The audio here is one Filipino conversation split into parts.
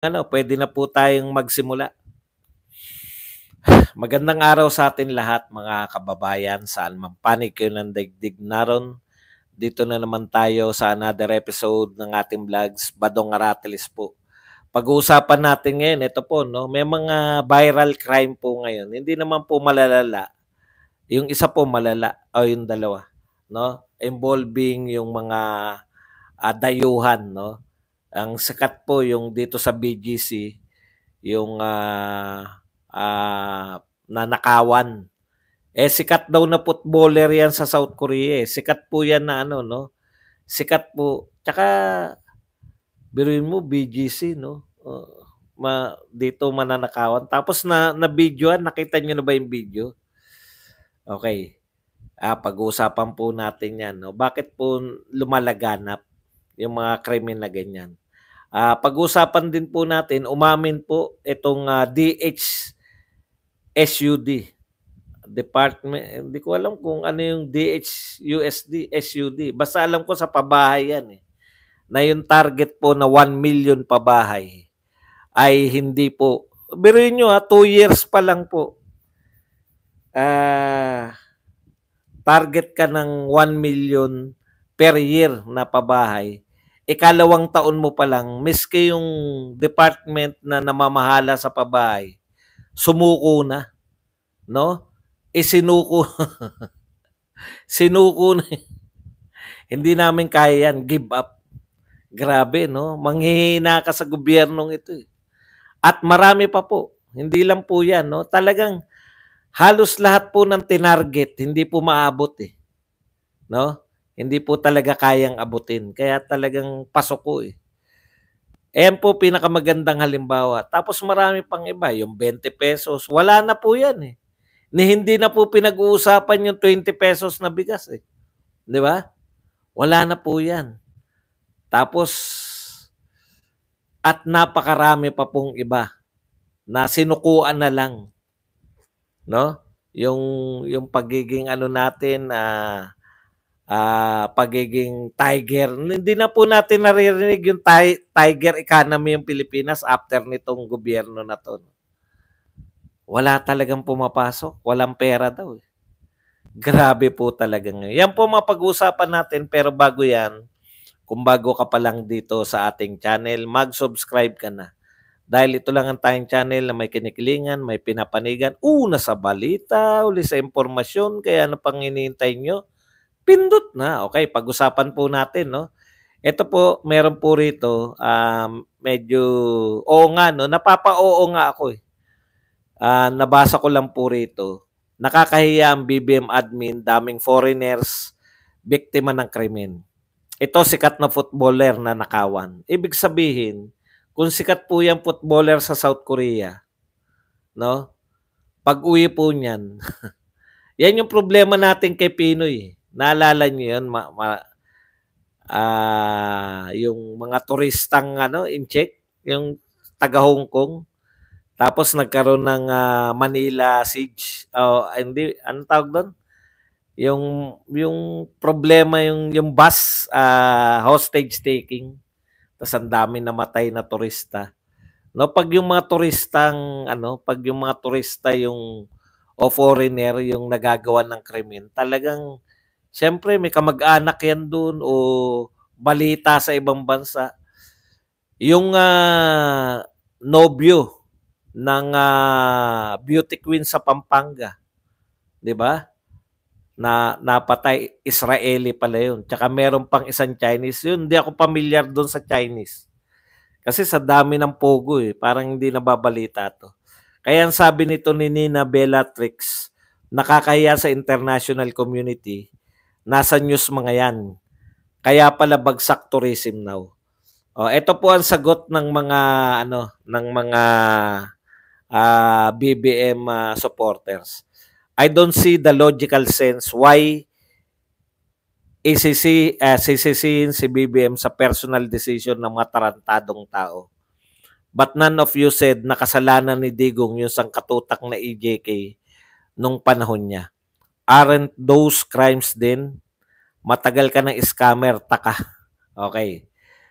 Pwede na po tayong magsimula. Magandang araw sa atin lahat mga kababayan, saan man panig kayo ng daigdig naron. Dito na naman tayo sa another episode ng ating vlogs, Badong Aratilis po. Pag-uusapan natin ngayon, ito po, no, may mga viral crime po ngayon. Hindi naman po malalala. Yung isa po malala, o yung dalawa, no? Involving yung mga dayuhan, no? Ang sikat po yung dito sa BGC, yung nanakawan. Sikat daw na footballer yan sa South Korea. Sikat po yan na ano, no? Sikat po. Tsaka, biruin mo, BGC, no? Dito mananakawan. Tapos na-videoan, nakita nyo na ba yung video? Okay. Pag-uusapan po natin yan, no? Bakit po lumalaganap yung mga krimen na ganyan? Pag-uusapan din po natin, umamin po itong DHSUD. Department, hindi ko alam kung ano yung DHUSD, SUD. Basta alam ko sa pabahay yan eh. Na yung target po na 1 million pabahay ay hindi po. Biruin nyo 2 years pa lang po. Target ka ng 1 million per year na pabahay. Ikalawang taon mo pa lang, miski yung department na namamahala sa pabahay, sumuko na. No? Sinuko. Sinuko na. Hindi namin kaya yan. Give up. Grabe, no? Manghihina ka sa gobyernong ito. At marami pa po. Hindi lang po yan, no? Talagang halos lahat po ng tinarget, hindi po maabot eh. No? Hindi po talaga kayang abutin. Kaya talagang pasok ko eh. Ayan po pinakamagandang halimbawa. Tapos marami pang iba. Yung 20 pesos. Wala na po yan eh. Hindi na po pinag-uusapan yung 20 pesos na bigas eh. Di ba? Wala na po yan. Tapos, at napakarami pa pong iba na sinukuan na lang. No? Yung pagiging ano natin, pagiging tiger. Hindi na po natin naririnig yung tiger economy yung Pilipinas after nitong gobyerno na to. Wala talagang pumapasok. Walang pera daw. Grabe po talaga ngayon. Yan po mapag-usapan natin, pero bago yan, kung bago ka pa lang dito sa ating channel, mag-subscribe ka na. Dahil ito lang ang tayong channel na may kinikilingan, may pinapanigan, una sa balita, uli sa impormasyon, kaya ano pang hinihintay nyo? Pindot na. Okay, pag-usapan po natin, no? Ito po, meron po rito, medyo, oo nga, no? Napapa-oo nga ako eh. Nabasa ko lang po rito, nakakahiya ang BBM admin, daming foreigners, biktima ng krimen. Ito sikat na footballer na nakawan. Ibig sabihin, kung sikat po yung footballer sa South Korea, no? Pag-uwi po niyan, yan yung problema natin kay Pinoy. Naalala niyo yun, yung mga turistang in-check, yung taga Hong Kong. Tapos nagkaroon ng Manila siege. Hindi, anong tawag doon? Yung problema yung bus hostage taking. Tapos ang dami namatay na turista. No, pag yung mga turista yung o foreigner yung nagagawa ng krimen, talagang siyempre may kamag-anak yan doon o balita sa ibang bansa. Yung nobyo ng beauty queen sa Pampanga, 'di ba? Na napatay, Israeli pala 'yun. Tsaka meron pang isang Chinese 'yun. Hindi ako pamilyar doon sa Chinese. Kasi sa dami ng pogo parang hindi nababalita 'to. Kaya ang sabi nito ni Nina Bellatrix, nakakahiya sa international community. Nasa news mga 'yan. Kaya pala bagsak tourism now. Ito po ang sagot ng mga BBM supporters. I don't see the logical sense why sisisihin si BBM sa personal decision ng mga tarantadong tao. But none of you said na kasalanan ni Digong yung sangkatutak na EJK nung panahon niya. Aren't those crimes din? Matagal ka ng scammer, taka. Okay.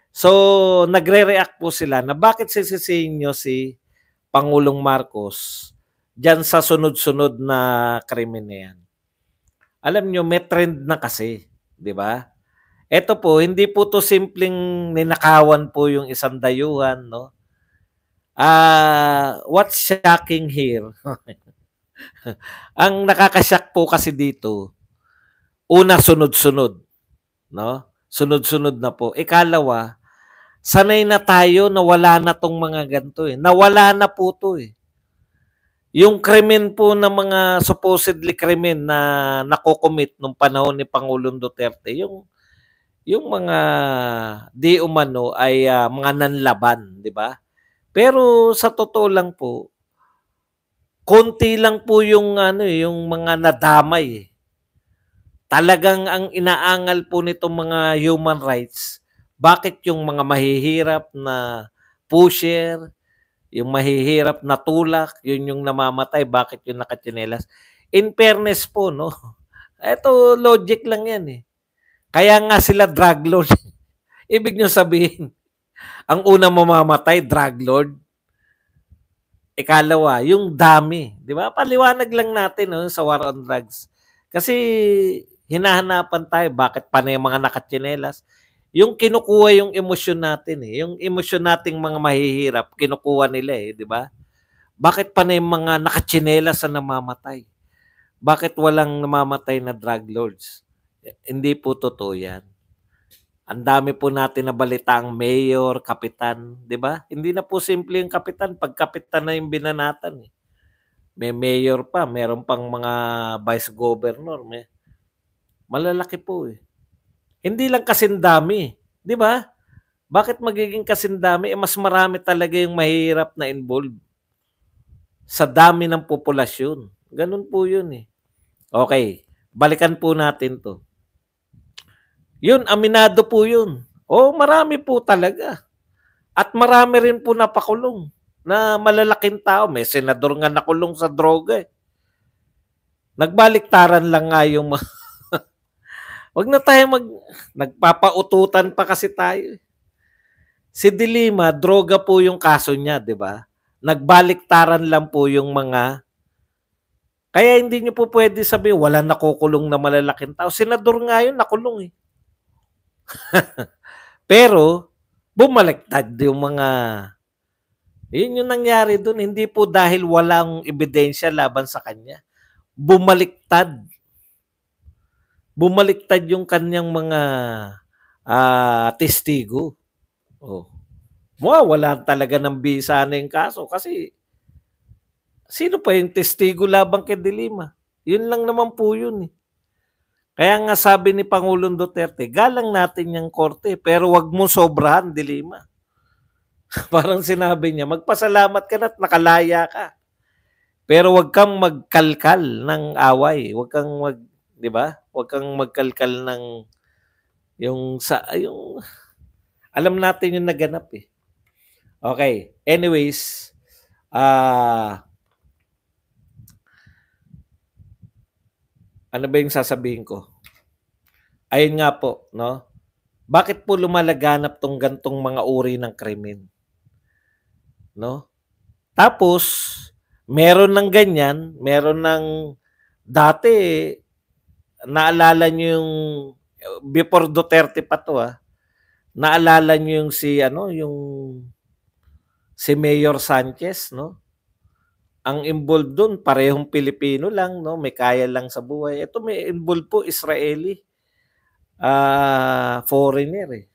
So, nagre-react po sila na bakit sisisihin nyo si Pangulong Marcos diyan sa sunod-sunod na krimen na yan. Alam nyo, may trend na kasi, di ba? Ito po, hindi po to simpleng ninakawan po yung isang dayuhan, no? What's shocking here? Ang nakakashock po kasi dito, una sunod-sunod, no? Sunod-sunod na po. Ikalawa, sanay na tayo na wala na tong mga ganito eh. Nawala na po to eh. Yung krimen po ng mga supposedly krimen na nakocommit nung panahon ni Pangulong Duterte, yung mga di umano ay mga nanlaban, di ba? Pero sa totoo lang po, konti lang po yung yung mga nadamay eh. Talagang ang inaangal po nitong mga human rights, bakit yung mga mahihirap na pusher, yung mahihirap na tulak, yun yung namamatay, bakit yung nakatsinelas? In fairness po, no? Ito, logic lang yan eh. Kaya nga sila drug lord. Ibig nyo sabihin, ang unang mamamatay, drug lord. Ikalawa, yung dami. Di ba? Paliwanag lang natin no, sa war on drugs. Kasi hinahanapan tayo, bakit pa na yung mga nakatsinelas? Yung kinukuha yung emosyon natin eh. Yung emosyon nating mga mahihirap, kinukuha nila eh, di ba? Bakit pa na yung mga nakatsinelas na namamatay? Bakit walang namamatay na drug lords? Hindi po totoo yan. Ang dami po natin na balitang mayor, kapitan, di ba? Hindi na po simple yung kapitan. Pag kapitan na yung binanatan eh. May mayor pa, meron pang mga vice governor. Malalaki po eh. Hindi lang kasindami, di ba? Bakit magiging kasindami? Mas marami talaga yung mahirap na involved sa dami ng populasyon. Ganun po yun eh. Okay, balikan po natin to. Yun, aminado po yun. Marami po talaga. At marami rin po napakulong na malalaking tao. May senador nga nakulong sa droga eh. Nagbaliktaran lang nga yung wag na tayo nagpapaututan pa kasi tayo. Si De Lima, droga po yung kaso niya, di ba? Nagbaliktaran lang po yung mga kaya hindi niyo po pwede sabihin wala nakukulong na malalaking tao. Senador nga yun, nakulong eh. Pero, bumaliktad yung mga yun yung nangyari dun. Hindi po dahil walang ebidensya laban sa kanya. Bumaliktad. Bumaliktad yung kanyang mga testigo. Wala talaga ng bisa na yung kaso kasi sino pa yung testigo labang kay De Lima? Yun lang naman po yun eh. Kaya nga sabi ni Pangulong Duterte, galang natin yung korte pero wag mo sobrahan, De Lima. Parang sinabi niya, magpasalamat ka na at nakalaya ka. Pero wag kang magkalkal ng away. Wag kang di ba? Wag kang magkalkal ng yung alam natin yung naganap eh. Okay. Anyways, ano ba yung sasabihin ko? Ayun nga po, no? Bakit po lumalaganap tong gantong mga uri ng krimen? No? Tapos, meron ng ganyan, meron ng dati, naalala nyo yung, before Duterte pa to naalala nyo yung si Mayor Sanchez, no? Ang involved doon, parehong Pilipino lang, no? May kaya lang sa buhay. Ito may involved po, Israeli. Foreigner eh.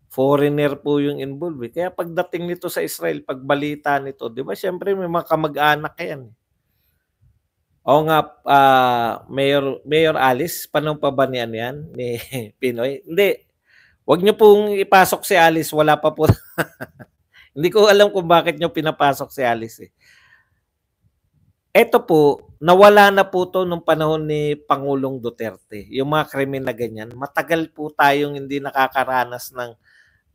Foreigner po yung involved eh. Kaya pagdating nito sa Israel, pagbalita nito, di ba, syempre may mga kamag-anak yan. Nga, Mayor Alice, panong pa ba niyan yan? Ni Pinoy? Hindi. Huwag niyo pong ipasok si Alice, wala pa po. Hindi ko alam kung bakit niyo pinapasok si Alice eh. Ito po, nawala na po to nung panahon ni Pangulong Duterte. Yung mga krimen na ganyan, matagal po tayong hindi nakakaranas ng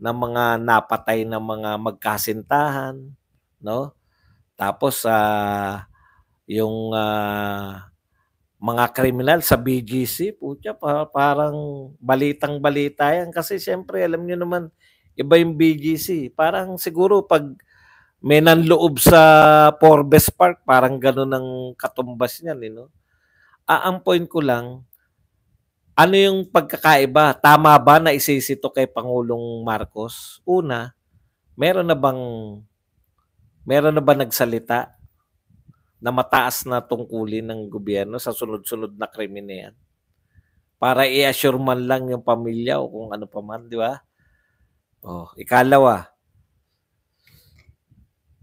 mga napatay na mga magkasintahan, no? Tapos yung mga kriminal sa BGC, putya, parang balitang-balita yan kasi siyempre alam niyo naman iba yung BGC. Parang siguro pag may nanloob sa Forbes Park, parang gano'n ang katumbas niyan, eh, no? Ang point ko lang, ano yung pagkakaiba? Tama ba na isisito kay Pangulong Marcos? Una, meron na bang meron na ba nagsalita na mataas na tungkulin ng gobyerno sa sunod-sunod na krimen na yan? Para i-assure man lang yung pamilya o kung ano pa man, di ba? Oh, ikalawa,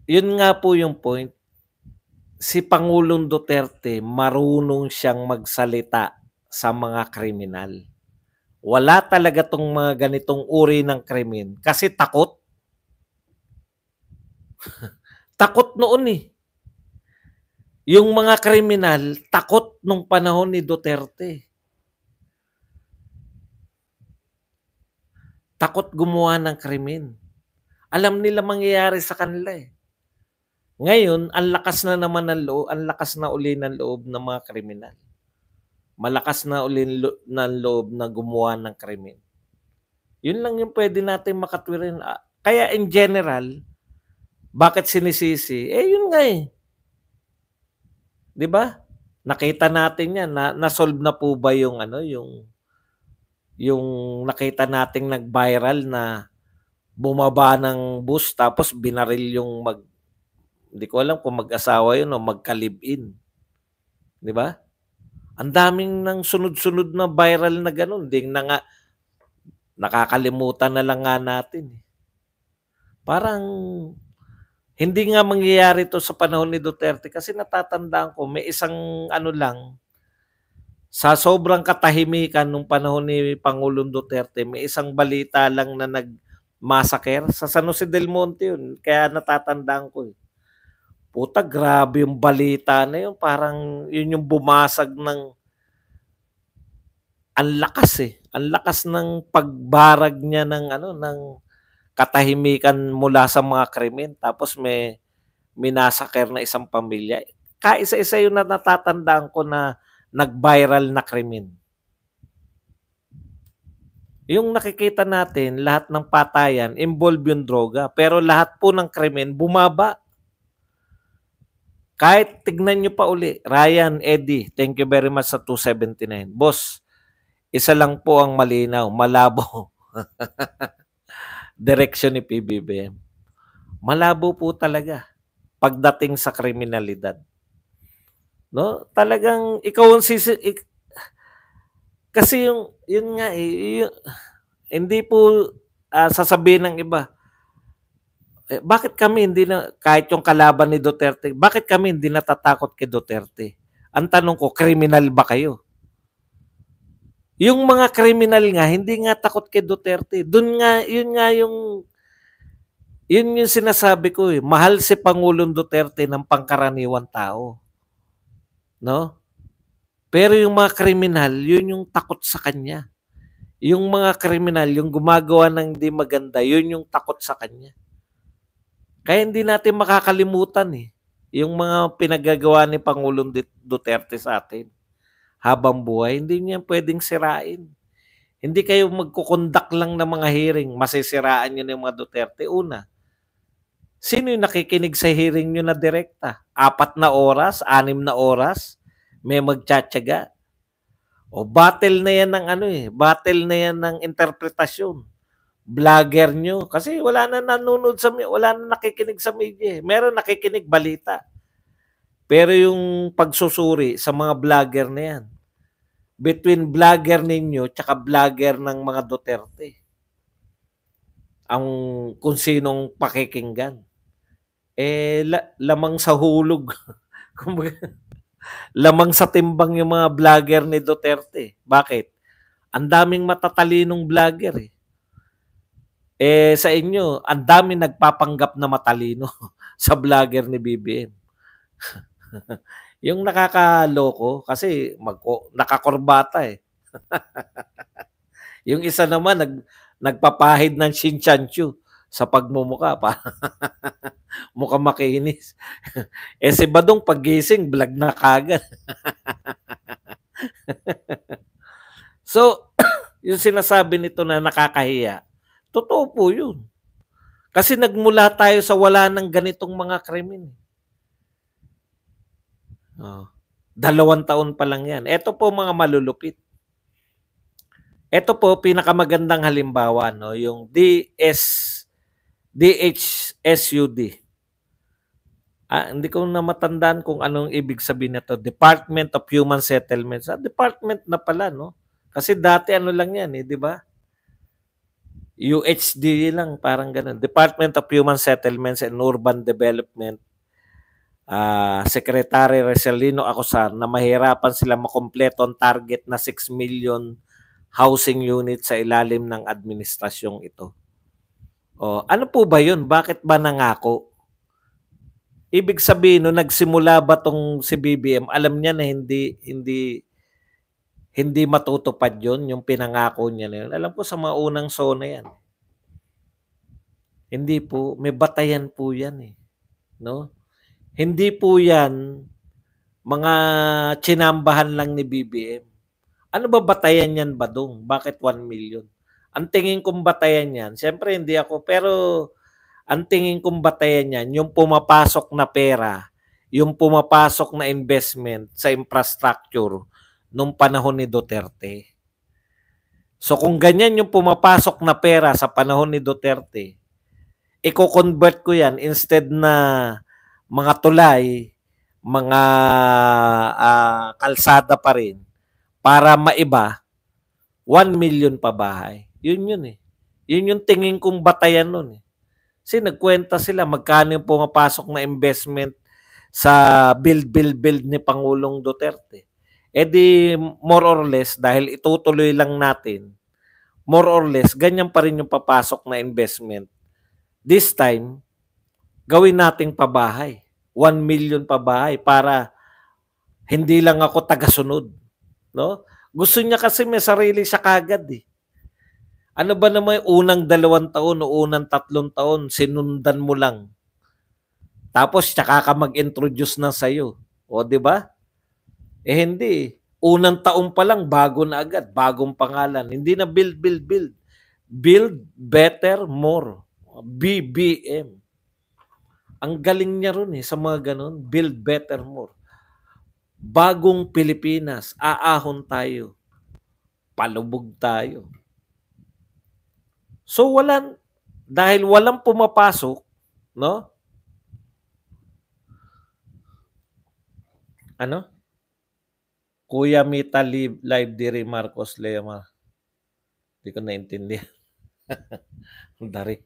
yun nga po yung point. Si Pangulong Duterte, marunong siyang magsalita sa mga kriminal. Wala talaga tong mga ganitong uri ng krimen kasi takot. Takot noon eh. Yung mga kriminal, takot nung panahon ni Duterte. Takot gumawa ng krimen. Alam nila mangyayari sa kanila eh. Ngayon, ang lakas na naman ng loob, ang lakas na uli ng loob ng mga kriminal. Malakas na uli ng loob na gumawa ng krimen. Yun lang yung pwede natin makatwirin. Kaya in general, bakit sinisisi? Yun nga eh. 'Di ba? Nakita natin 'yan, na-solve na po ba yung yung nakita nating nag-viral na bumaba ng bus tapos binaril yung hindi ko alam kung mag-asawa yun o magka-live-in. 'Di ba? Ang daming nang sunod-sunod na viral na ganun, ding na nga nakakalimutan na lang nga natin. Parang hindi nga mangyayari to sa panahon ni Duterte kasi natatandaan ko may isang lang, sa sobrang katahimikan nung panahon ni Pangulong Duterte, may isang balita lang na nag-massacre sa San Jose del Monte yun. Kaya natatandaan ko eh. Puta, grabe yung balita na yun. Parang yun yung bumasag ng ang lakas eh. Ang lakas ng pagbarag niya ng katahimikan mula sa mga krimen. Tapos may minasaker na isang pamilya. Kaisa-isa yun na natatandaan ko na nag-viral na krimen. Yung nakikita natin, lahat ng patayan, involved yung droga. Pero lahat po ng krimen, bumaba. Kahit tignan nyo pa uli, Ryan, Eddie, thank you very much sa 279. Boss, isa lang po ang malinaw, malabo. Direksyon ni PBBM. Malabo po talaga pagdating sa kriminalidad. No? Talagang ikaw ang kasi yun nga hindi po sasabihin ng iba, bakit kami hindi na, kahit yung kalaban ni Duterte, bakit kami hindi natatakot kay Duterte? Ang tanong ko, kriminal ba kayo? Yung mga kriminal nga, hindi nga takot kay Duterte. Yun yung sinasabi ko eh. Mahal si Pangulong Duterte ng pangkaraniwan tao. No? Pero yung mga kriminal, yun yung takot sa kanya. Yung mga kriminal, yung gumagawa ng hindi maganda, yun yung takot sa kanya. Kaya hindi natin makakalimutan eh. Yung mga pinagagawa ni Pangulong Duterte sa atin habang buhay, hindi niya pwedeng sirain. Hindi kayo magkukondak lang ng mga hearing, masisiraan niyo ng mga Duterte. Una, sino yung nakikinig sa hearing niyo na direkta? 4 na oras, 6 na oras, may magtsatsaga. O battle na yan ng battle na yan ng interpretasyon. Vlogger nyo. Kasi wala na nanonood wala na nakikinig sa media. Meron nakikinig balita. Pero yung pagsusuri sa mga vlogger na yan, between vlogger ninyo tsaka vlogger ng mga Duterte, ang kung sinong pakikinggan, lamang sa hulog. Lamang sa timbang yung mga vlogger ni Duterte. Bakit? Ang daming matatalinong vlogger eh. Sa inyo, ang dami nagpapanggap na matalino sa vlogger ni BBM. Yung nakakaloko kasi nakakorbata eh. Yung isa naman nagpapahid ng Shinchanchu sa pagmumuka pa. Mukhang makinis. Si Badong paggising, vlog na kagad. So, yung sinasabi nito na nakakahiya, Totoo po yun. Kasi nagmula tayo sa wala ng ganitong mga krimen. 2 taon pa lang yan. Ito po mga malulupit. Ito po pinakamagandang halimbawa, no, yung DHSUD. Hindi ko na matandaan kung anong ibig sabihin nito. Department of Human Settlements. Department na pala, no? Kasi dati ano lang yan, di ba? UHD lang, parang ganun. Department of Human Settlements and Urban Development. Secretary Recelino Acosar na mahirapan sila makompleto ang target na 6 million housing units sa ilalim ng administrasyong ito. Ano po ba yun? Bakit ba nangako? Ibig sabihin, no, nagsimula ba tong si BBM, alam niya na hindi matutupad yun, yung pinangako niya na yun. Alam po sa mga unang zona yan. Hindi po, may batayan po yan eh. No? Hindi po yan mga chinambahan lang ni BBM. Ano ba batayan yan ba dong? Bakit 1 million? Ang tingin kong batayan yan, siyempre hindi ako, pero ang tingin kong batayan yan, yung pumapasok na pera, yung pumapasok na investment sa infrastructure nung panahon ni Duterte. So kung ganyan yung pumapasok na pera sa panahon ni Duterte, i-convert ko yan instead na mga tulay, mga kalsada pa rin, para maiba, 1 million pa bahay. Yun eh. Yun yung tingin kong batayan nun eh. Kasi nagkwenta sila magkano yung pumapasok na investment sa build ni Pangulong Duterte. Di more or less, dahil itutuloy lang natin, more or less, ganyan pa rin yung papasok na investment. This time, gawin nating pabahay. 1 million pabahay para hindi lang ako tagasunod. No? Gusto niya kasi may sarili siya kagad eh. Ano ba naman unang 2 taon o unang 3 taon, sinundan mo lang. Tapos tsaka ka mag-introduce na sa'yo. O di ba? Hindi. Unang taon pa lang, bago na agad. Bagong pangalan. Hindi na build. Build better, more. BBM. Ang galing niya ron eh, sa mga ganun. Build better, more. Bagong Pilipinas. Aahon tayo. Palubog tayo. So dahil walang pumapasok, no? Ano? Kuya Mita live diri Marcos Lema. Hindi ko naintindihan. Dari.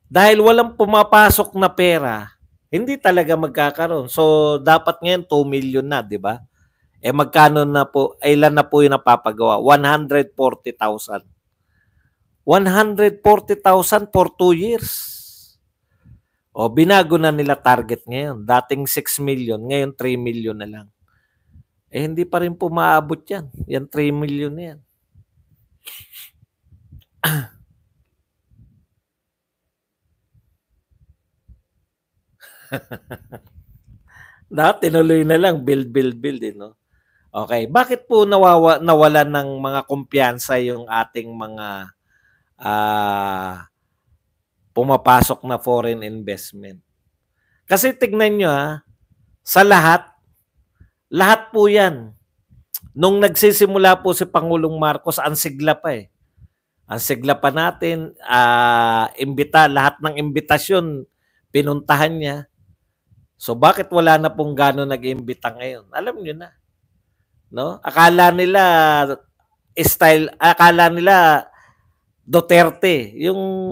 Dahil walang pumapasok na pera, hindi talaga magkakaroon. So dapat ngayon 2 million na, di ba? Magkano na po, ilan na po yung napapagawa? 140,000. 140,000 for 2 years. Binago na nila target ngayon. Dating 6 million, ngayon 3 million na lang. Hindi pa rin po maabot yan. Yan 3 million na yan. Tinuloy na lang, build, no? Okay, bakit po nawala ng mga kumpiyansa yung ating mga pumapasok na foreign investment? Kasi tignan nyo sa lahat po yan. Nung nagsisimula po si Pangulong Marcos, ang sigla pa eh. Ang sigla pa natin, lahat ng imbitasyon, pinuntahan niya. So bakit wala na pong gano'n nag-imbita ngayon? Alam nyo na. No? Akala nila Duterte, yung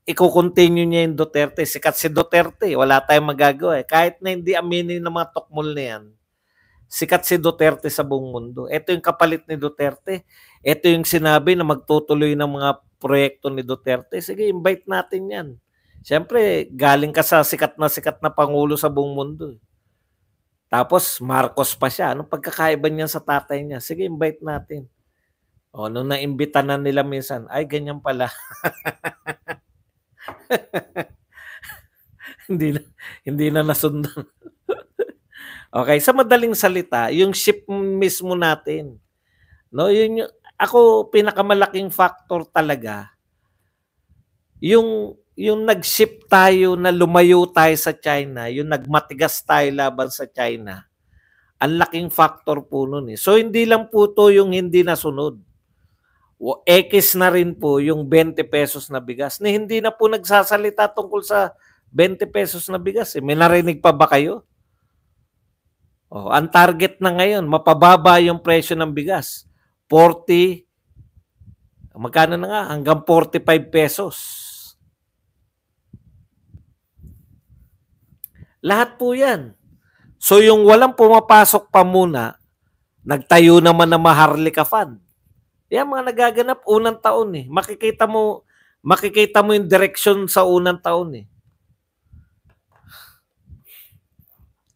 i-continue niya yung Duterte. Sikat si Duterte, wala tayong magagawa eh. Kahit na hindi aminin ng mga tukmol na yan, sikat si Duterte sa buong mundo. Ito yung kapalit ni Duterte. Ito yung sinabi na magtutuloy ng mga proyekto ni Duterte. Sige, invite natin yan. Siyempre, galing ka sa sikat na Pangulo sa buong mundo. Tapos, Marcos pa siya. Anong pagkakaiba niya sa tatay niya? Sige, invite natin. Nung naimbita na nila minsan, ay, ganyan pala. hindi na nasundan. Okay, sa madaling salita, yung ship mismo natin. No, yun yung, ako pinakamalaking factor talaga Yung nag-ship tayo na lumayo tayo sa China, yung nagmatigas tayo laban sa China, ang laking factor po nun eh. So hindi lang po to yung hindi nasunod. X na rin po yung 20 pesos na bigas na hindi na po nagsasalita tungkol sa 20 pesos na bigas. Eh. May narinig pa ba kayo? Oh, ang target na ngayon, mapababa yung presyo ng bigas. 40, magkano na nga? Hanggang 45 pesos. Lahat po yan. So yung walang pumapasok pa muna, nagtayo naman na Maharlika Fund. Yan mga nagaganap unang taon eh. Makikita mo yung direction sa unang taon eh.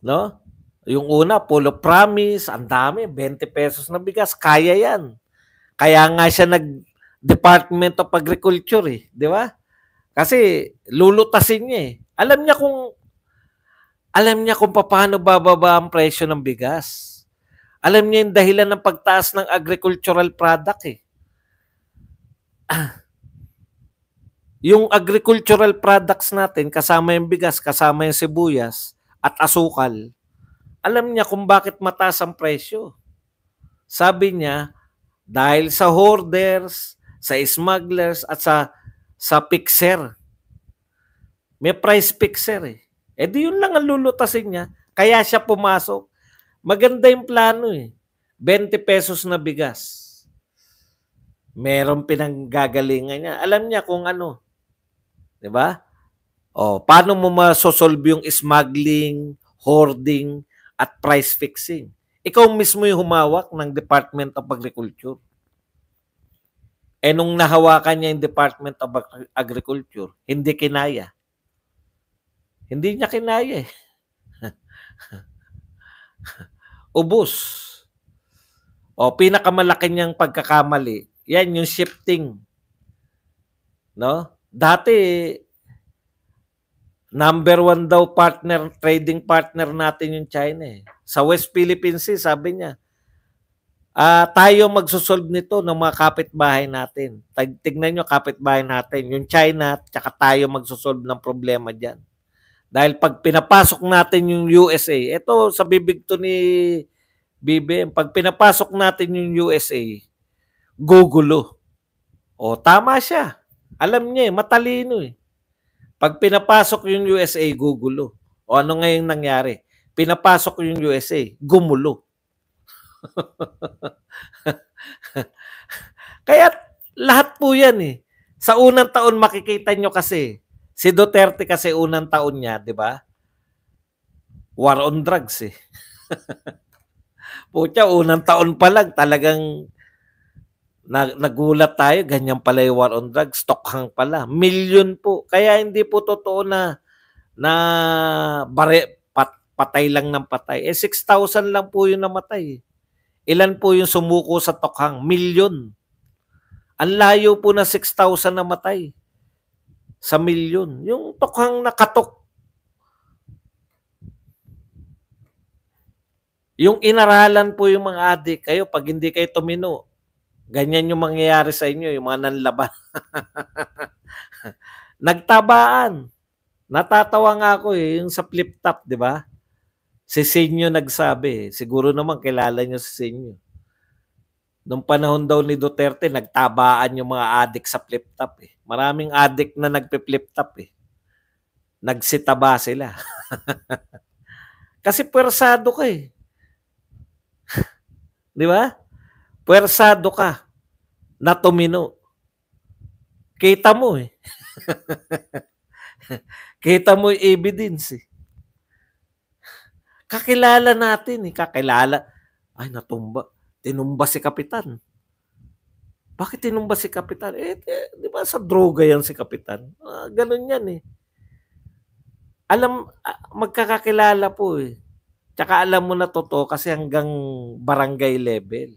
No? Yung una, full of promise, ang dami, 20 pesos na bigas, kaya yan. Kaya nga siya nag-Department of Agriculture eh, di ba? Kasi lulutasin niya eh. Alam niya kung paano bababa ang presyo ng bigas. Alam niya yung dahilan ng pagtaas ng agricultural product eh. Yung agricultural products natin, kasama yung bigas, kasama yung sibuyas at asukal, alam niya kung bakit mataas ang presyo. Sabi niya, dahil sa hoarders, sa smugglers, at sa fixer. May price fixer eh. Eh di yun lang ang lulutasin niya. Kaya siya pumasok. Maganda yung plano eh. 20 pesos na bigas. Merong pinanggagalingan niya. Alam niya kung ano. Diba? O, paano mo masosolve yung smuggling, hoarding, at price fixing? Ikaw mismo yung humawak ng Department of Agriculture. Eh nung nahawakan niya yung Department of Agriculture, hindi kinaya. Hindi niya kinaya eh. Ubus. O, pinakamalaki niyang pagkakamali, yan yung shifting. No? Dati, number 1 daw trading partner natin yung China eh. Sa West Philippine Sea, sabi niya, tayo magsosolve nito ng mga kapitbahay natin. Tignan nyo kapitbahay natin, yung China, tsaka tayo magsosolve ng problema dyan. Dahil pag pinapasok natin yung USA, ito sa bibig to ni BBM, pag pinapasok natin yung USA, gugulo. O, tama siya. Alam niya eh, matalino eh. Pag pinapasok yung USA, gugulo. O ano ngayong nangyari? Pinapasok yung USA, gumulo. Kaya lahat po yan eh. Sa unang taon makikita nyo kasi, si Duterte kasi unang taon niya, di ba? War on drugs eh. Pucha, unang taon pa lang talagang nagulat tayo, ganyan pala yung war on drugs, stokhang pala. Million po. Kaya hindi po totoo na patay lang ng patay. Eh 6,000 lang po yung namatay. Ilan po yung sumuko sa tokhang? Milyon. Ang layo po na 6,000 namatay sa milyon. Yung tokhang nakatok. Yung inaralan po yung mga adik, kayo pag hindi kayo tumino, ganyan yung mangyayari sa inyo, yung mga nanlaban. Nagtabaan. Natatawa nga ako eh, yung sa flip top, di ba? Si Senyo nagsabi, siguro naman kilala nyo si Senyo. Nung panahon daw ni Duterte, nagtabaan yung mga adik sa flip top eh. Maraming adik na nagpe-flip top eh. Nagsitaba sila. Kasi pwersado ka eh. Di ba? Pwersado ka na tumino. Kita mo eh. Kita mo yung evidence eh. Kakilala natin eh. Kakilala. Ay, natumba. Tinumba si Kapitan. Bakit tinumba si Kapitan? Di ba sa droga yan si Kapitan? Ganun yan eh. Magkakakilala po eh. Tsaka alam mo na totoo kasi hanggang barangay level.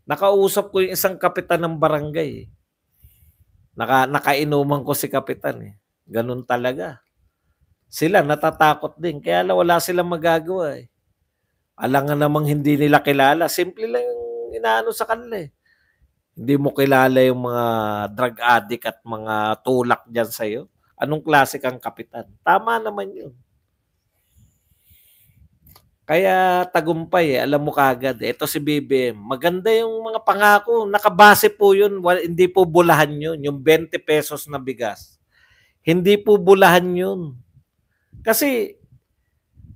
Nakausap ko yung isang kapitan ng barangay eh. Nakainuman ko si Kapitan eh. Ganun talaga. Sila natatakot din. Kaya wala silang magagawa eh. Alangan namang hindi nila kilala. Simple lang yung inaano sa kanila eh. Hindi mo kilala yung mga drug addict at mga tulak diyan sa iyo. Anong klase kang kapitan? Tama naman 'yun. Kaya tagumpay, alam mo kaagad, ito si BBM, maganda yung mga pangako, nakabase po yun, hindi po bulahan yun, yung 20 pesos na bigas. Hindi po bulahan yun. Kasi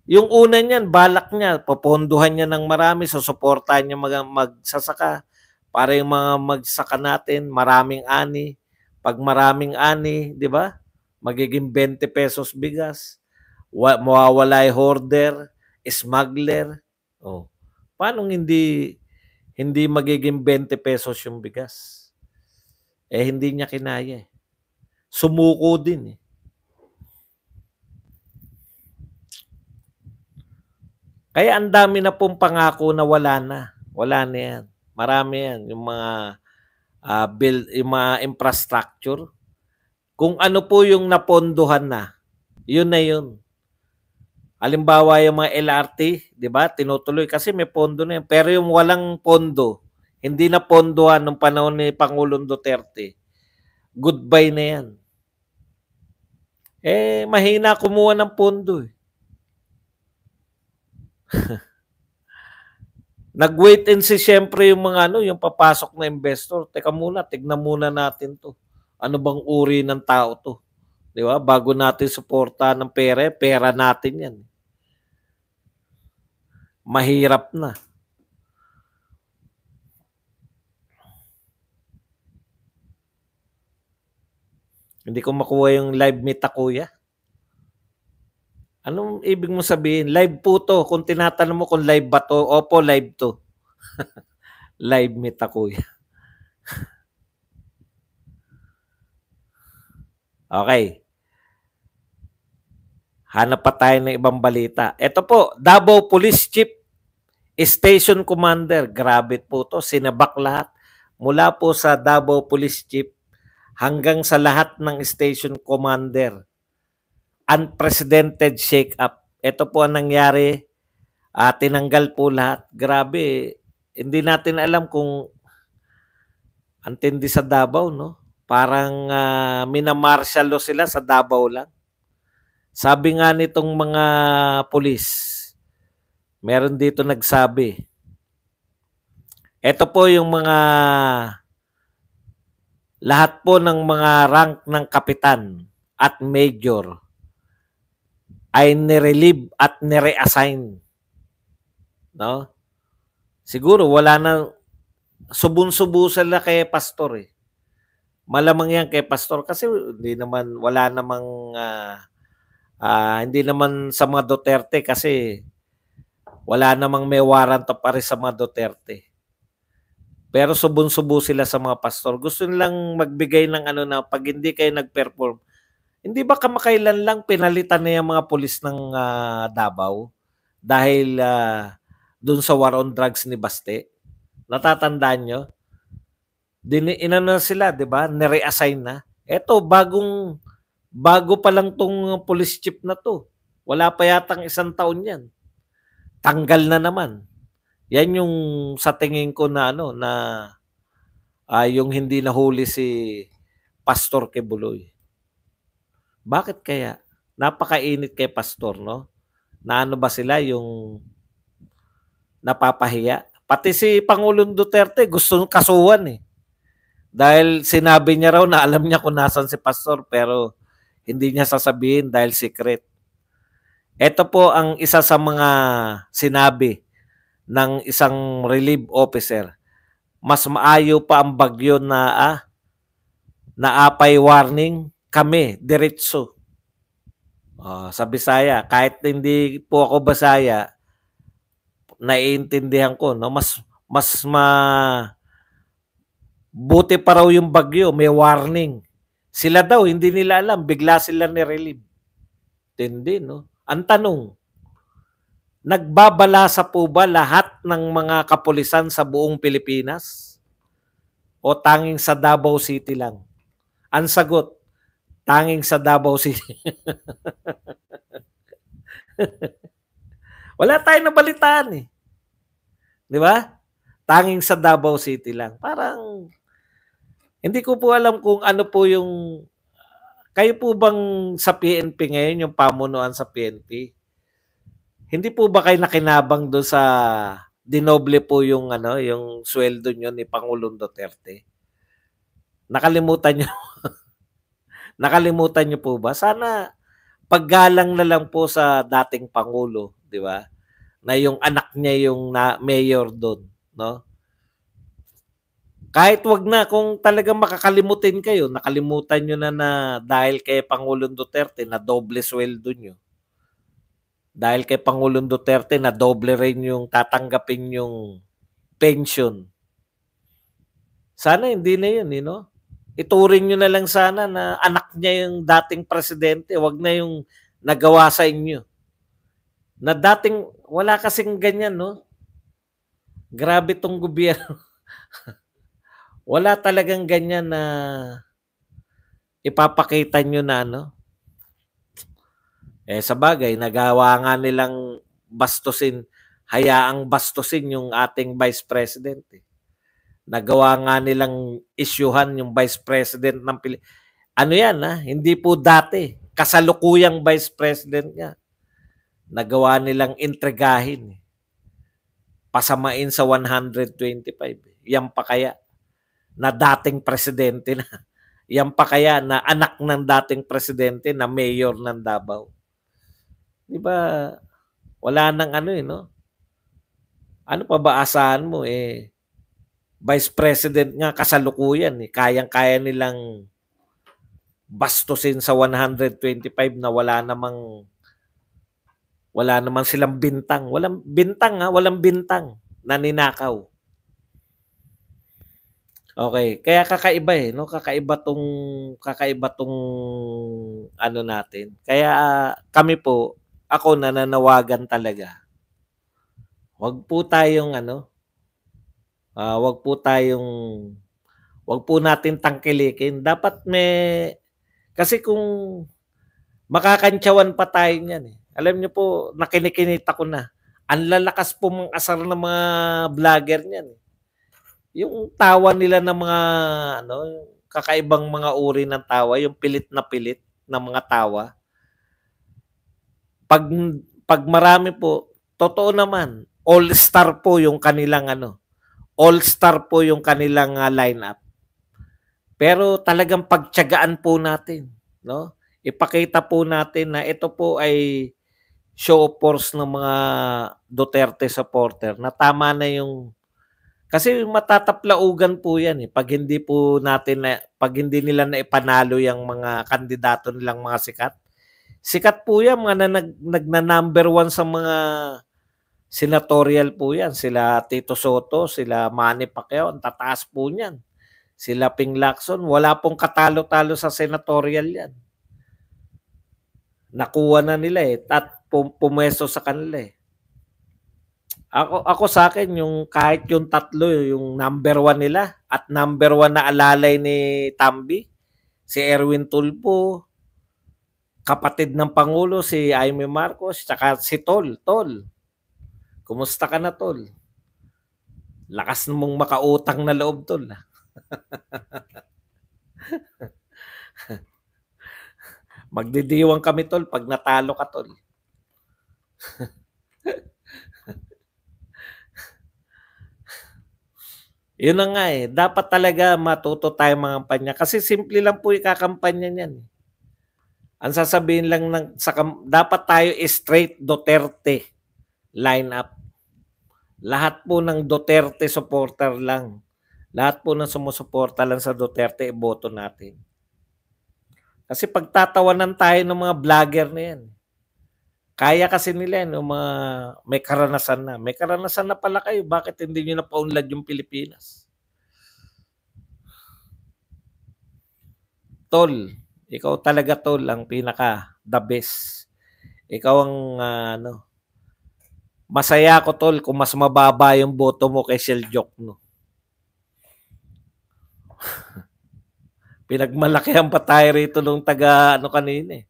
yung una niyan, balak niya, popondohan niya ng marami, susuportahan niya magsasaka para yung mga magsaka natin, maraming ani. Pag maraming ani, di ba? Magiging 20 pesos bigas. Mawawala yung hoarder, smuggler. Oh. Paano hindi magiging 20 pesos yung bigas? Hindi niya kinaya. Sumuko din eh. Kaya ang dami na pong pangako na wala na. Wala na yan. Marami yan. Yung mga build, yung mga infrastructure. Kung ano po yung napondohan na, yun na yun. Halimbawa yung mga LRT, di ba? Tinutuloy kasi may pondo na yan. Pero yung walang pondo, hindi na pondohan nung panahon ni Pangulong Duterte, goodbye na yan. Mahina kumuha ng pondo eh. Nag-wait and see syempre yung mga yung papasok na investor. Teka muna, tignan muna natin to. Ano bang uri ng tao to? Di ba? Bago natin suporta ng pera natin yan. Mahirap na. Hindi ko makuha yung live meet kuya. Anong ibig mo sabihin? Live po to. Kung tinatanong mo kung live ba to, opo, live to. Live meet kuya. Okay. Hanap pa tayo ng ibang balita. Ito po, Davao Police Chief Station Commander. Grabe po to. Sinabak lahat. Mula po sa Davao Police Chief hanggang sa lahat ng station commander. Unprecedented shake-up. Ito po ang nangyari. Tinanggal po lahat. Grabe. Hindi natin alam kung antindi sa Davao, no? Parang minamartial law sila sa Davao lang. Sabi nga nitong mga pulis, meron dito nagsabi, ito po yung mga lahat po ng mga rank ng kapitan at major ay nirelieve at nireassign. No? Siguro wala na, subun-subo sila kay pastor eh. Malamang yan kay pastor kasi hindi naman, wala namang hindi naman sa mga Duterte kasi wala namang may warrant of arrest sa mga Duterte. Pero subon-subo sila sa mga pastor. Gusto nilang magbigay ng na pag hindi kayo nag-perform. Hindi ba kamakailan lang pinalitan na yung mga pulis ng Davao dahil dun sa war on drugs ni Baste? Natatandaan nyo? Inano sila, di ba? Nireassign na. Eto, bago pa lang tong police chief na to. Wala pa yatang 1 taon yan. Tanggal na naman. Yan yung sa tingin ko na yung hindi nahuli si Pastor Quebuloy. Bakit kaya? Napakainit kay Pastor, no? Na ba sila yung napapahiya? Pati si Pangulong Duterte gusto kasuhan eh. Dahil sinabi niya raw na alam niya kung nasan si Pastor pero hindi niya sasabihin dahil secret. Ito po ang isa sa mga sinabi ng isang relief officer. Mas maayo pa ang bagyo na apay warning kami, diretso. Sa Bisaya, kahit hindi po ako Bisaya, naiintindihan ko, no? Mas buti pa raw yung bagyo, may warning. Sila daw, hindi nila alam, bigla sila ni-relieve. Tindi, no? Ang tanong, nagbabalasa po ba lahat ng mga kapulisan sa buong Pilipinas? O tanging sa Davao City lang? Ang sagot, tanging sa Davao City. Wala tayong nabalitaan eh. Di ba? Tanging sa Davao City lang. Parang Hindi ko po alam kung ano po yung kayo po bang sa PNP ngayon, yung pamunuan sa PNP, hindi po ba kayo nakinabang do'n sa dinoble po yung ano, yung suweldo niyo ni Pangulong Duterte? Nakalimutan niyo nakalimutan niyo po ba? Sana paggalang na lang po sa dating pangulo, 'di ba? Na yung anak niya yung na mayor do'n, 'no? Kahit 'wag na kung talagang makakalimutin kayo, nakalimutan niyo na dahil kay Pangulong Duterte na doble suweldo niyo. Dahil kay Pangulong Duterte na doble rin yung tatanggapin yung pension. Sana hindi na yun, 'no? Ituring niyo na lang sana na anak niya yung dating presidente, 'wag na yung nagawa sa inyo. Na dating wala kasing ganyan, 'no? Grabe 'tong gobyerno. Wala talagang ganyan na ipapakita niyo na ano. Sabagay nagawa nga nilang bastusin, hayaang bastusin yung ating Vice President, eh. Nagawa nga nilang isyuhan yung Vice President ng ano yan, hindi po dati, kasalukuyang Vice President nga. Nagawa nilang intrigahin, eh. Pasamain sa 125. Yan pa kaya na dating presidente na. Yan pa kaya na anak ng dating presidente na mayor ng Davao. 'Di ba? Wala nang ano, no? Ano pa ba asahan mo, Vice President nga kasalukuyan, eh. Kayang-kaya nilang bastusin sa 125 na wala namang silang bintang. Walang bintang, walang bintang na ninakaw. Okay, kaya kakaiba, no? Kakaiba tong ano natin. Kaya kami po, ako nananawagan talaga. Wag po tayong ano, wag po natin tangkilikin. Dapat kasi kung makakantsawan pa tayo niyan, eh. Alam niyo po, nakinikinita ko na. Ang lalakas po mang asar ng mga vlogger niyan, eh. Yung tawa nila ng mga ano, kakaibang mga uri ng tawa, yung pilit na mga tawa. Pag pag marami po, totoo naman, all-star po yung kanilang ano, all-star po yung kanilang lineup. Pero talagang pagtiyagaan po natin, no? Ipakita po natin na ito po ay show of force ng mga Duterte supporter na tama na yung kasi matataplaugan po 'yan, eh, pag hindi nila naipanalo yang mga kandidato nilang mga sikat. Sikat po 'yan, mga nagna-number 1 sa mga senatorial po 'yan. Sila Tito Soto, sila Manny Pacquiao, ang tataas po niyan. Sila Ping Lacson, wala pong katalo-talo sa senatorial 'yan. Nakuha na nila, at pumesto sa kanila, eh. Ako sa akin yung kahit yung tatlo, yung number 1 nila at number 1 na alalay ni Tambi, si Erwin Tulfo, kapatid ng Pangulo si Jaime Marcos, tsaka si Tol. Tol, kumusta ka na, Tol? Lakas mong makautang na loob, Tol. Magdidiwang kami, Tol, pag natalo ka, Tol. Yun na nga, dapat talaga matuto tayo mga kampanya kasi simple lang po ikakampanya niyan. Ang sasabihin lang dapat tayo straight Duterte lineup. Lahat po ng Duterte supporter lang. Lahat po ng sumusuporta lang sa Duterte, iboto natin. Kasi pagtatawanan tayo ng mga vlogger na yan. Kaya kasi nila yan, mga may karanasan na. May karanasan na pala kayo. Bakit hindi nyo napaunlad yung Pilipinas? Tol, ikaw talaga, Tol, ang pinaka the best. Ikaw ang masaya ako, Tol, kung mas mababa yung boto mo kay Seljokno. Pinagmalakihan pa tayo rito nung kanina,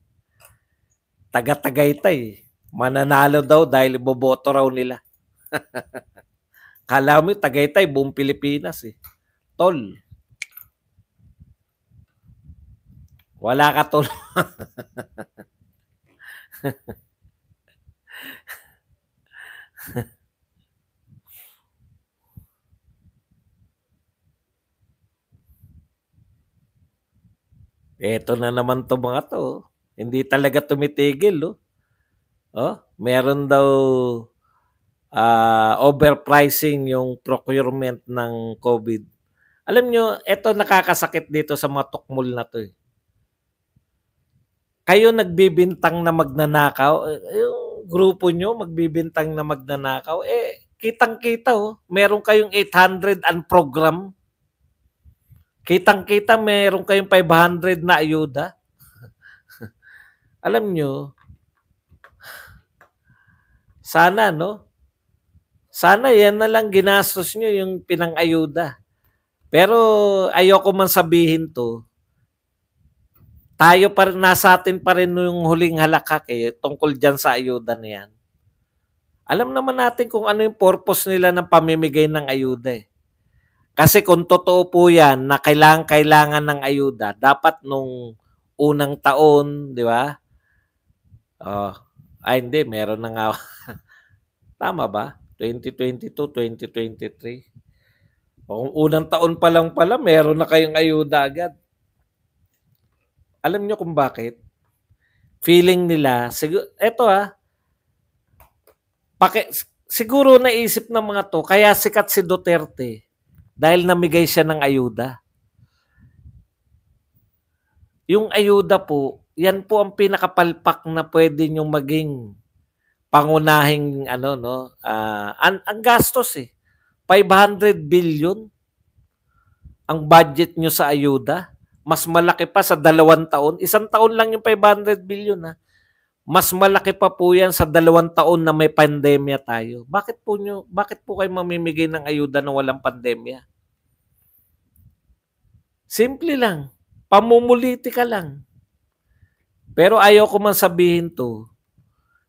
taga Tagaytay. Mananalo daw dahil iboboto raw nila. Kala mo Tagaytay, buong Pilipinas, Tol. Wala ka tulong. Eto na naman 'to mga 'to, oh. Hindi talaga tumitigil, oh. Oh, meron daw, overpricing yung procurement ng COVID. Alam nyo, eto nakakasakit dito sa mga tukmol na 'to, eh. Kayo nagbibintang na magnanakaw, yung grupo nyo magbibintang na magnanakaw, eh, kitang-kita, oh, meron kayong 800 program. Kitang-kita meron kayong 500 na ayuda. Alam nyo, sana, no? Sana yan na lang ginastos nyo yung pinang-ayuda. Pero ayoko man sabihin to, tayo pa rin, nasa atin pa rin yung huling halakak tungkol dyan sa ayuda na yan. Alam naman natin kung ano yung purpose nila ng pamimigay ng ayuda, eh. Kasi kung totoo po yan na kailangan ng ayuda, dapat nung unang taon, di ba? Hindi, meron na nga. Tama ba? 2022, 2023. Kung unang taon pa lang pala, meron na kayong ayuda agad. Alam nyo kung bakit? Feeling nila, siguro naisip ng mga to, kaya sikat si Duterte dahil namigay siya ng ayuda. Yung ayuda po, yan po ang pinakapalpak na pwede nyo maging pangunahing ang gastos, 500 billion ang budget nyo sa ayuda. Mas malaki pa sa 2 taon. 1 taon lang yung 500 billion, ha. Mas malaki pa po yan sa 2 taon na may pandemya tayo. Bakit po kayo mamimigay ng ayuda na walang pandemya? Simple lang. Pamumulitika lang. Pero ayaw ko man sabihin to,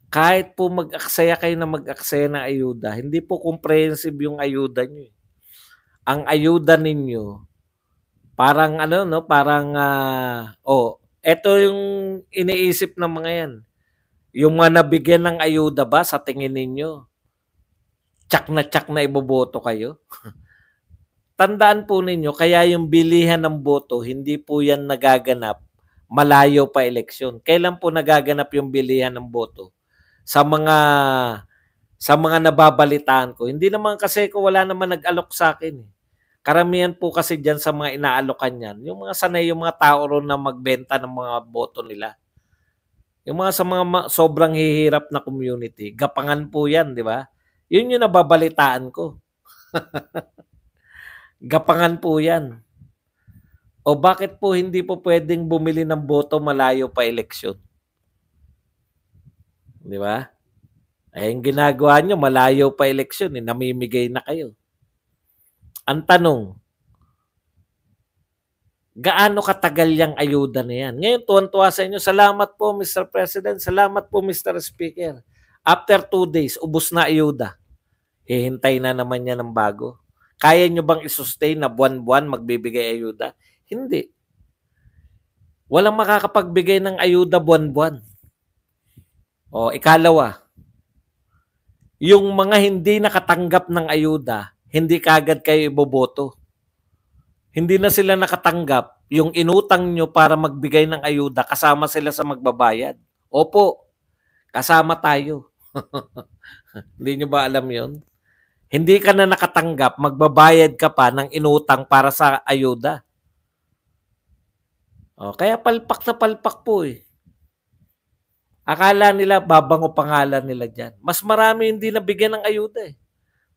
kahit po mag-aksaya kayo na mag-aksaya ng ayuda, hindi po comprehensive yung ayuda nyo. Ang ayuda ninyo, parang eto yung iniisip ng mga yan. Yung mga nabigyan ng ayuda ba sa tingin ninyo, tsak na iboboto kayo? Tandaan po ninyo, kaya yung bilihan ng boto, hindi po yan nagaganap malayo pa eleksyon. Kailan po nagaganap yung bilihan ng boto? Sa mga nababalitaan ko. Hindi naman kasi wala naman nag-alok sa akin, eh. Karamihan po kasi dyan sa mga inaalokan yan, yung mga sanay, yung mga tao ron na magbenta ng mga boto nila. Yung mga sa mga sobrang hihirap na community, gapangan po yan, di ba? Yun yung nababalitaan ko. Gapangan po yan. O bakit po hindi po pwedeng bumili ng boto malayo pa eleksyon? Di ba? Yung ginagawa nyo, malayo pa eleksyon, namimigay na kayo. Ang tanong, gaano katagal yung ayuda na yan? Ngayon, tuwan-tuwa sa inyo, salamat po Mr. President, salamat po Mr. Speaker. After 2 days, ubos na ayuda. Hihintay na naman yan ng bago. Kaya nyo bang isustain na buwan-buwan magbibigay ayuda? Hindi. Walang makakapagbigay ng ayuda buwan-buwan. O, ikalawa, yung mga hindi nakatanggap ng ayuda, hindi kagad kayo iboboto. Hindi na sila nakatanggap, yung inutang nyo para magbigay ng ayuda, kasama sila sa magbabayad. Opo, kasama tayo. Hindi nyo ba alam yon? Hindi ka na nakatanggap, magbabayad ka pa ng inutang para sa ayuda. Kaya palpak na palpak po, eh. Akala nila babango pangalan nila dyan. Mas marami hindi nabigyan ng ayuda, eh.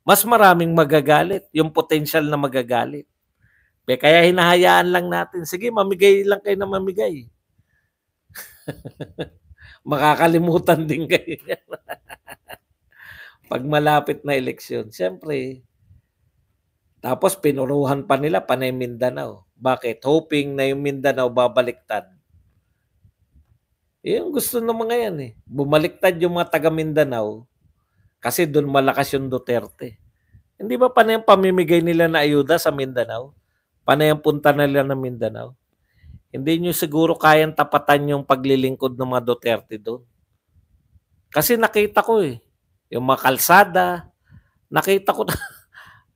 Mas maraming magagalit, yung potential na magagalit. Kaya hinahayaan lang natin, sige, mamigay lang kayo na mamigay. Makakalimutan din kayo. Pag malapit na eleksyon, siyempre, tapos pinuruhan pa nila panay Mindanao. Bakit? Hoping na yung Mindanao babaliktad. Yung gusto ng mga yan, eh. Bumaliktad yung mga taga Mindanao kasi doon malakas yung Duterte. Hindi ba panay ang pamimigay nila na ayuda sa Mindanao? Panay ang punta nila ng Mindanao? Hindi niyo siguro kayang tapatan yung paglilingkod ng mga Duterte doon. Kasi nakita ko yung mga kalsada, nakita ko na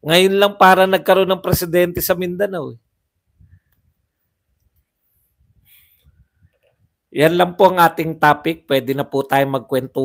ngayon lang para nagkaroon ng presidente sa Mindanao. Yan lang po ang ating topic. Pwede na po tayo magkwento.